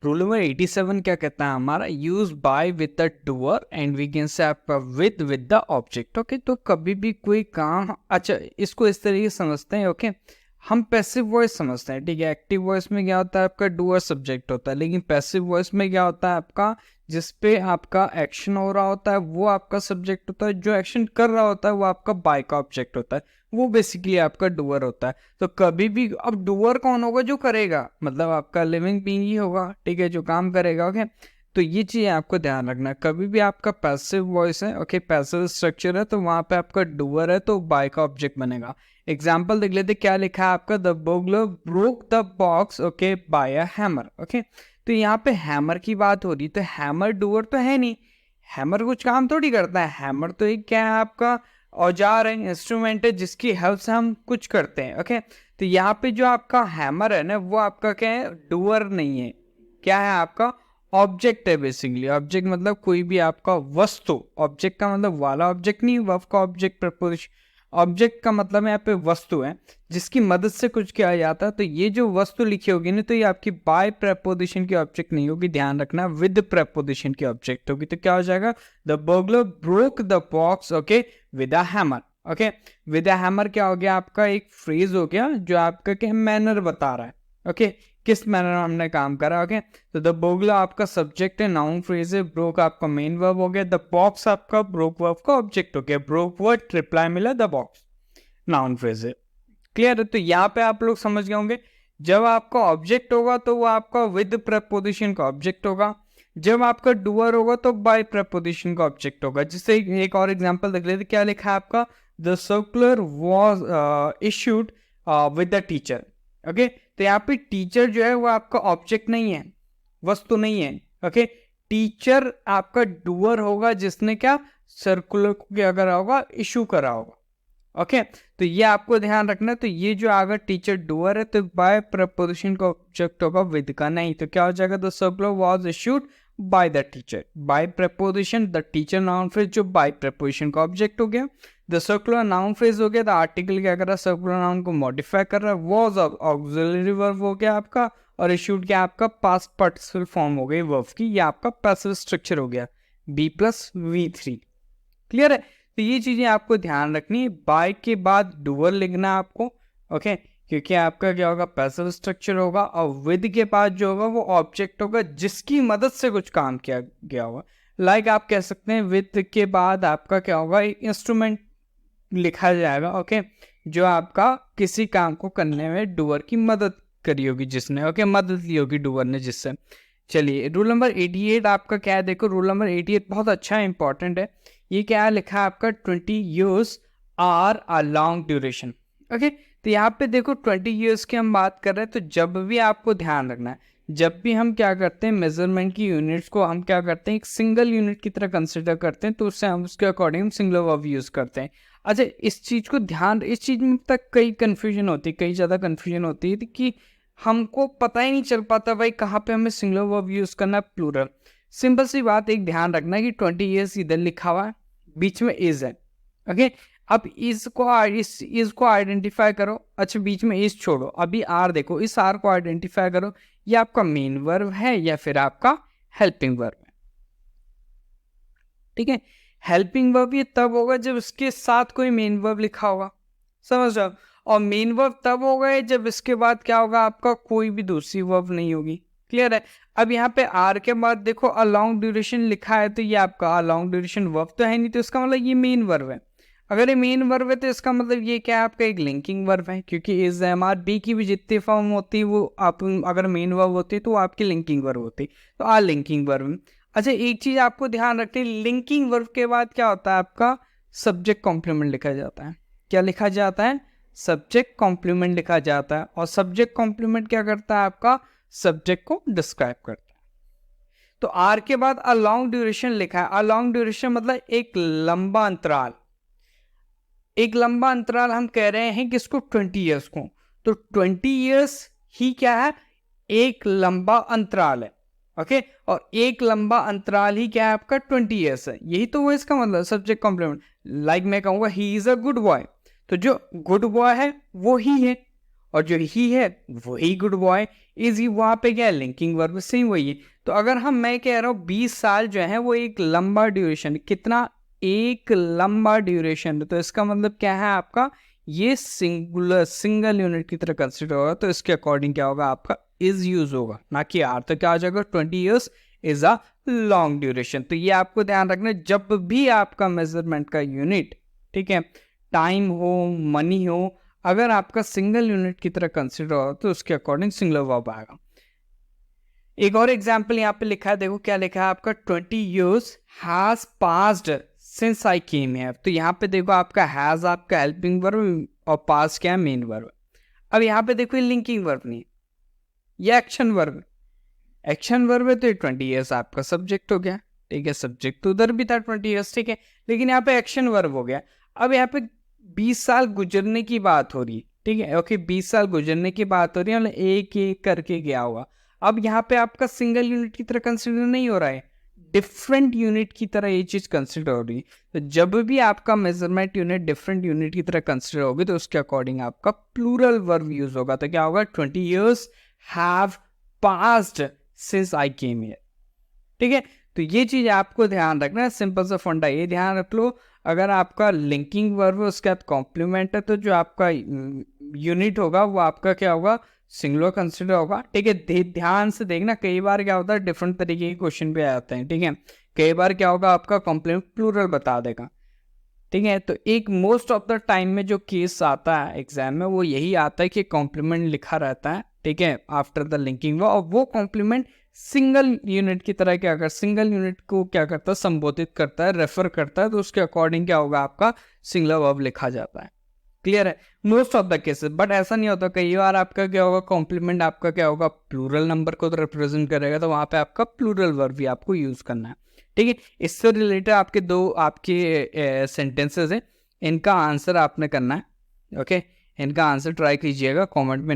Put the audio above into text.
Rule number 87 क्या कहता है हमारा, use by with the doer and we can say आपका विद द ऑब्जेक्ट। ओके, तो कभी भी कोई काम, अच्छा इसको इस तरीके से समझते हैं। ओके, हम पैसिव वॉइस समझते हैं, ठीक है। एक्टिव वॉइस में क्या होता है आपका डूअर सब्जेक्ट होता है, लेकिन पैसिव वॉइस में क्या होता है आपका, जिसपे आपका एक्शन हो रहा होता है वो आपका सब्जेक्ट होता है, जो एक्शन कर रहा होता है वो आपका बाय का ऑब्जेक्ट होता है, वो बेसिकली आपका डूअर होता है। तो कभी भी अब डूअर कौन होगा, जो करेगा, मतलब आपका लिविंग बीइंग ही होगा, ठीक है, जो काम करेगा। ओके, तो ये चीज़ आपको ध्यान रखना है। कभी भी आपका पैसिव वॉइस है, ओके, पैसिव स्ट्रक्चर है, तो वहाँ पे आपका डूअर है तो बाय का ऑब्जेक्ट बनेगा। एग्जाम्पल देख लेते, क्या लिखा है आपका, the burglar broke the box, okay, by a hammer. Okay, तो यहाँ पे हैमर की बात हो रही, तो हैमर डूअर तो है नहीं, हैमर कुछ काम थोड़ी करता है। हैमर तो एक क्या है आपका औजार है, इंस्ट्रूमेंट है, जिसकी हेल्प से हम कुछ करते हैं। ओके, तो यहाँ पे जो आपका हैमर है ना, वो आपका क्या है, डूअर नहीं है, क्या है आपका ऑब्जेक्ट है। बेसिकली ऑब्जेक्ट मतलब कोई भी आपका वस्तु, ऑब्जेक्ट का मतलब वाला ऑब्जेक्ट नहीं, वर्ब का ऑब्जेक्ट प्रपोजिशन, ऑब्जेक्ट का मतलब यहाँ पे वस्तु है जिसकी मदद से कुछ किया जाता है। तो ये जो वस्तु लिखी होगी ना, तो ये आपकी बाय प्रेपोजिशन की ऑब्जेक्ट नहीं होगी, ध्यान रखना, विद प्रेपोजिशन की ऑब्जेक्ट होगी। तो क्या हो जाएगा, the burglar broke the box, okay, with a hammer. Okay, with a hammer क्या हो गया आपका, एक फ्रेज हो गया जो आपका क्या मैनर बता रहा है। ओके, किस मैनर में हमने काम करा। ओके, तो द बोगला आपका सब्जेक्ट है, नाउन फ्रेज है, ब्रोक आपका मेन वर्ब हो गया, द बॉक्स आपका ब्रोक वर्ब का ऑब्जेक्ट हो गया, ब्रोक वर्ड रिप्लाई मिला, द बॉक्स नाउन फ्रेज है। क्लियर है, तो यहाँ पे आप लोग समझ गए होंगे, जब आपका ऑब्जेक्ट होगा तो वो आपका विद प्रेपोजिशन का ऑब्जेक्ट होगा, जब आपका डूअर होगा तो बाय प्रेपोजिशन का ऑब्जेक्ट होगा। जिससे एक और एग्जांपल देख लेते, क्या लिखा है आपका, the circular was issued with the teacher. Okay, तो यहाँ पे टीचर जो है वो आपका ऑब्जेक्ट नहीं है, वस्तु नहीं है। ओके, टीचर आपका डूअर होगा, जिसने क्या सर्कुलर को क्या करा होगा, इशू करा होगा। ओके, तो ये आपको ध्यान रखना है। तो ये जो अगर टीचर डूअर है तो बाय प्रपोजिशन का ऑब्जेक्ट होगा, विद का नहीं। तो क्या हो जाएगा, the circular was issued by the teacher, by preposition, the teacher noun phrase जो बाय प्रपोजिशन का ऑब्जेक्ट हो गया। द सर्कुलर नाउन फ्रेज हो गया, द आर्टिकल क्या कर रहा है, सर्कुलर नाउन को मॉडिफाई कर रहा है, वाज ऑक्सिलरी वर्ब हो गया आपका, और इशूड क्या आपका पास्ट पार्टिसिपल फॉर्म हो गई वर्ब की, ये आपका पैसिव स्ट्रक्चर हो गया, B+V3। क्लियर है, तो ये चीजें आपको ध्यान रखनी है। बाय के बाद डूअर लिखना है आपको। ओके, क्योंकि आपका क्या होगा, पैसिव स्ट्रक्चर होगा, और विद के बाद जो होगा वो ऑब्जेक्ट होगा जिसकी मदद से कुछ काम किया गया होगा। लाइक आप कह सकते हैं विद के बाद आपका क्या होगा, एक इंस्ट्रूमेंट लिखा जाएगा। ओके, जो आपका किसी काम को करने में डूअर की मदद करी होगी जिसने, ओके, मदद ली होगी डूअर ने जिससे। चलिए, रूल नंबर 88 आपका क्या है, देखो रूल नंबर 88 बहुत अच्छा है, इंपॉर्टेंट है। ये क्या है लिखा है आपका, 20 years are a long duration. Okay, तो यहाँ पे देखो 20 years की हम बात कर रहे हैं, तो जब भी आपको ध्यान रखना है, जब भी हम क्या करते हैं, मेजरमेंट की यूनिट्स को हम क्या करते हैं, एक सिंगल यूनिट की तरह कंसिडर करते हैं, तो उससे हम उसके अकॉर्डिंग हम सिंगुलर वर्ब यूज करते हैं। अच्छा, इस चीज को ध्यान, इस चीज में तक कई कंफ्यूजन होती है, कई ज्यादा कंफ्यूजन होती है कि हमको पता ही नहीं चल पाता भाई कहाँ पे हमें सिंगुलर वर्ब यूज करना है, प्लूरल। सिंपल सी बात, एक ध्यान रखना है कि 20 years इधर लिखा हुआ है, बीच में इज है। ओके, अब इस को आइडेंटिफाई करो। अच्छा, बीच में इज छोड़ो, अभी आर देखो, इस आर को आइडेंटिफाई करो, ये आपका मेन वर्ब है या फिर आपका हेल्पिंग वर्ब है। ठीक है, हेल्पिंग वर्ब ये तब होगा जब इसके साथ कोई मेन वर्ब लिखा होगा, समझ रहे हो, और मेन वर्ब तब होगा जब इसके बाद क्या होगा, आपका कोई भी दूसरी वर्ब नहीं होगी। क्लियर है, अब यहाँ पे आर के बाद देखो अ लॉन्ग ड्यूरेशन लिखा है, तो ये आपका अ लॉन्ग ड्यूरेशन वर्ब तो है नहीं, तो इसका मतलब ये मेन वर्ब है। अगर ये मेन वर्ब है तो इसका मतलब ये क्या है, आपका एक लिंकिंग वर्ब है, क्योंकि इज एम आर बी की भी जितनी फॉर्म होती है वो आप अगर मेन वर्ब होती है तो वो आपकी लिंकिंग वर्ब होती है, तो आ लिंकिंग वर्ब। अच्छा, एक चीज आपको ध्यान रखनी, लिंकिंग वर्ब के बाद क्या होता है आपका, सब्जेक्ट कॉम्प्लीमेंट लिखा जाता है। क्या लिखा जाता है, सब्जेक्ट कॉम्प्लीमेंट लिखा जाता है, और सब्जेक्ट कॉम्प्लीमेंट क्या करता है, आपका सब्जेक्ट को डिस्क्राइब करता है। तो आर के बाद अ लॉन्ग ड्यूरेशन लिखा है, अ लॉन्ग ड्यूरेशन मतलब एक लंबा अंतराल, एक लंबा अंतराल हम कह रहे हैं किसको, 20 years को। तो 20 years ही क्या है, एक लंबा अंतराल है। ओके, और एक लंबा अंतराल ही क्या है आपका, 20 years है, यही तो वो इसका मतलब सब्जेक्ट कॉम्प्लीमेंट। लाइक मैं कहूंगा he is a good boy, तो जो गुड बॉय है वो ही है, और जो ही है वही गुड बॉय। इज ही वहाँ पे क्या है, लिंकिंग वर्ब सेम वही है। तो अगर मैं कह रहा हूँ 20 साल जो है वो एक लंबा ड्यूरेशन, कितना, एक लंबा ड्यूरेशन, तो इसका मतलब क्या है आपका, ये सिंगल यूनिट की तरह कंसिडर होगा, तो इसके अकॉर्डिंग क्या होगा आपका, इज यूज होगा, ना कि आर। तो क्या आ जाएगा, 20 years is a long duration. तो ये आपको ध्यान रखना, जब भी आपका मेजरमेंट का यूनिट, ठीक है, टाइम हो, मनी हो, अगर आपका सिंगल यूनिट की तरह कंसिडर हो तो उसके अकॉर्डिंग सिंगुलर वर्ब आएगा। एक और एग्जाम्पल यहाँ पे लिखा है, देखो क्या लिखा है आपका, 20 years has passed since I came here। तो यहाँ पे देखो आपका हैज आपका हेल्पिंग वर्ब और पास क्या है, मेन वर्ब। अब यहाँ पे देखो ये लिंकिंग वर्ब नहीं, ये एक्शन वर्ब। एक्शन वर्ब है तो 20 years आपका सब्जेक्ट हो गया, ठीक है, सब्जेक्ट तो उधर भी था 20 years, ठीक है, लेकिन यहाँ पे एक्शन वर्ब हो गया। अब यहाँ पे 20 साल गुजरने की बात हो रही है, ठीक है, ओके, 20 साल गुजरने की बात हो रही है, मतलब एक एक करके गया हुआ। अब यहाँ पे आपका सिंगल यूनिट की तरह कंसिडर नहीं हो रहा है, डिफरेंट यूनिट की तरह ये चीज कंसिडर हो रही है। तो जब भी आपका मेजरमेंट यूनिट डिफरेंट यूनिट की तरह कंसिडर होगी तो उसके अकॉर्डिंग आपका प्लूरल वर्ब यूज होगा। तो क्या होगा, 20 years have passed since I came here, ठीक है। तो ये चीज आपको ध्यान रखना है, सिंपल सा फंडा ये ध्यान रख लो। अगर आपका लिंकिंग वर्ब है उसके बाद कॉम्प्लीमेंट है, तो जो आपका यूनिट होगा वो आपका क्या होगा, सिंगुलर कंसिडर होगा, ठीक है। ध्यान से देखना, कई बार क्या होता है डिफरेंट तरीके के क्वेश्चन पे आते हैं, ठीक है। कई बार क्या होगा आपका कॉम्प्लीमेंट प्लूरल बता देगा, ठीक है। तो एक मोस्ट ऑफ द टाइम में जो केस आता है एग्जाम में वो यही आता है कि कॉम्प्लीमेंट लिखा रहता है, ठीक है, आफ्टर द लिंकिंग वर्ब, और वो कॉम्प्लीमेंट सिंगल यूनिट की तरह क्या कर, सिंगल यूनिट को क्या करता है, संबोधित करता है, रेफर करता है, तो उसके अकॉर्डिंग क्या होगा आपका सिंगुलर वर्ब लिखा जाता है। क्लियर है, most of the cases. But ऐसा नहीं होता, कई बार आपका क्या होगा, कॉम्प्लीमेंट आपका क्या होगा, प्लूरल नंबर को तो रिप्रेजेंट करेगा, तो वहां पे आपका प्लूरल वर्ब भी आपको यूज करना है, ठीक है। इससे रिलेटेड आपके दो आपके सेंटेंसेस हैं, इनका आंसर आपने करना है, ओके। इनका आंसर ट्राई कीजिएगा, कमेंट में